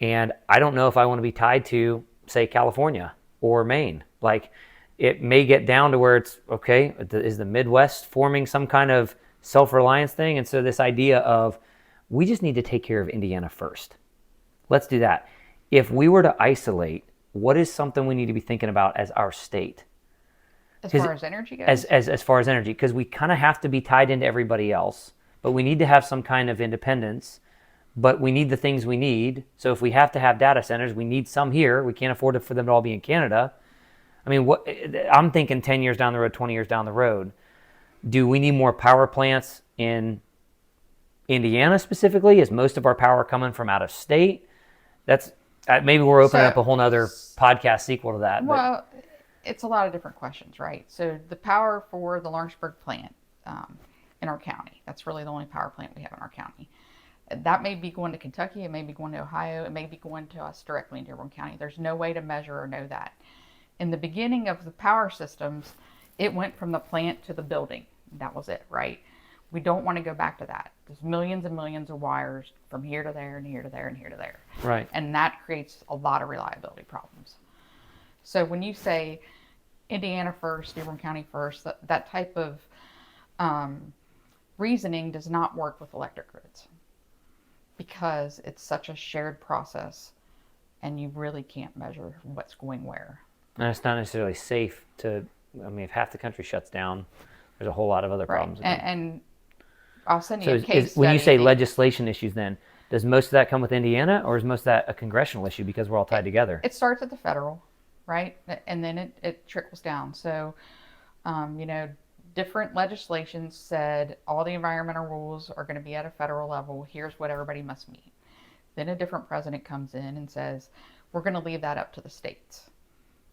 And I don't know if I want to be tied to, say, California or Maine. Like, it may get down to where it's, okay, is the Midwest forming some kind of self-reliance thing? And so this idea of, we just need to take care of Indiana first. Let's do that. If we were to isolate, what is something we need to be thinking about as our state? As far as energy goes? As far as energy, because we kind of have to be tied into everybody else, but we need to have some kind of independence, but we need the things we need. So if we have to have data centers, we need some here. We can't afford for them to all be in Canada. I'm thinking 10 years down the road, 20 years down the road. Do we need more power plants in Indiana specifically? Is most of our power coming from out of state? That's maybe we're opening up a whole other podcast sequel to that. Well, it's a lot of different questions, right? So the power for the Lawrenceburg plant in our county, that's really the only power plant we have in our county. That may be going to Kentucky, it may be going to Ohio, it may be going to us directly in Dearborn County. There's no way to measure or know that. In the beginning of the power systems, it went from the plant to the building. That was it, right? We don't want to go back to that. There's millions and millions of wires from here to there and here to there and here to there. Right. And that creates a lot of reliability problems. So when you say Indiana first, Dearborn County first, that type of reasoning does not work with electric grids because it's such a shared process and you really can't measure what's going where. And it's not necessarily safe to, if half the country shuts down, there's a whole lot of other problems. Right. And I'll send you a case study. When you say legislation issues then, does most of that come with Indiana or is most of that a congressional issue because we're all tied together? It starts at the federal, right? And then it trickles down. So, different legislations said all the environmental rules are going to be at a federal level. Here's what everybody must meet. Then a different president comes in and says, we're going to leave that up to the states.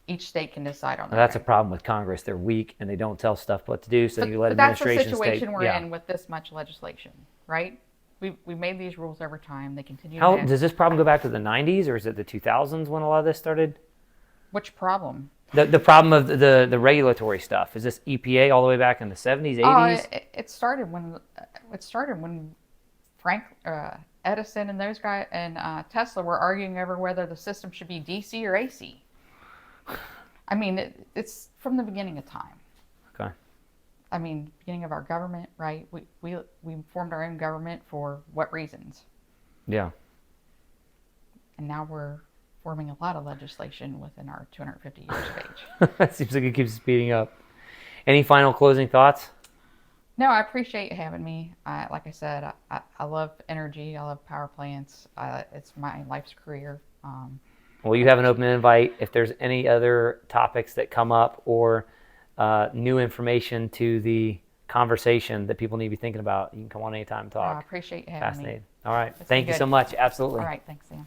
Each state can decide on that. That's a problem with Congress. They're weak and they don't tell stuff what to do. So you let administration. That's the situation we're in with this much legislation, right? We made these rules over time. They continue. Does this problem go back to the 90s or is it the 2000s when a lot of this started? Which problem? The problem of the regulatory stuff. Is this EPA all the way back in the 70s, 80s? It started when Frank Edison and those guys and Tesla were arguing over whether the system should be DC or AC. It's from the beginning of time. Okay. Beginning of our government, right? We formed our own government for what reasons? Yeah. And now we're forming a lot of legislation within our 250 years of age. It seems like it keeps speeding up. Any final closing thoughts? No, I appreciate having me. Like I said, I love energy. I love power plants. It's my life's career. Well, you have an open invite. If there's any other topics that come up or new information to the conversation that people need to be thinking about, you can come on anytime and talk. I appreciate you having Fascinating. me. All right. It's Thank been you so good. much. Absolutely. All right. Thanks, Sam.